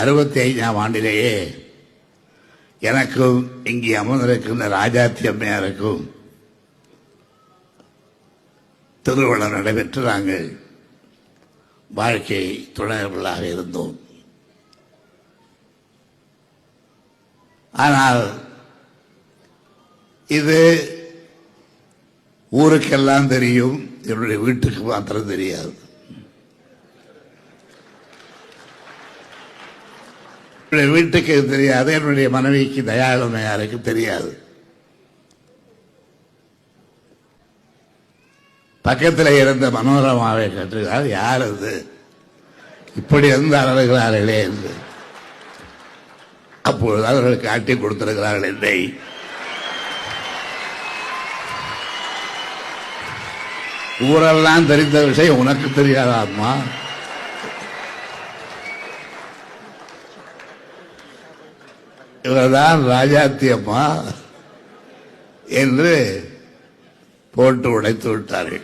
65ஆம் ஆண்டிலேயே எனக்கும் இங்கே அமர்ந்திருக்கின்ற ராஜாத்தி அம்மையாருக்கும் திருவிழா நடைபெற்று நாங்கள் வாழ்க்கை துணைவர்களாக இருந்தோம். ஆனால் இது ஊருக்கெல்லாம் தெரியும், என்னுடைய வீட்டுக்கு மாத்திரம் தெரியாது. என்னுடைய வீட்டுக்கு தெரியாது, என்னுடைய மனைவிக்கு தயாளமையாருக்கு தெரியாது. பக்கத்தில் இருந்த மனோரமாவை கற்றுகிறார், யார் அது இப்படி வந்து அழகுகிறார்களே என்று. அப்பொழுது அவர்கள் காட்டி கொடுத்திருக்கிறார்கள் என்னை. ஊரெல்லாம் தெரிந்த விஷயம் உனக்கு தெரியாதா அம்மா? இவர்தான் ராஜாத்தி அம்மா என்று போட்டு உடைத்து விட்டார்கள்.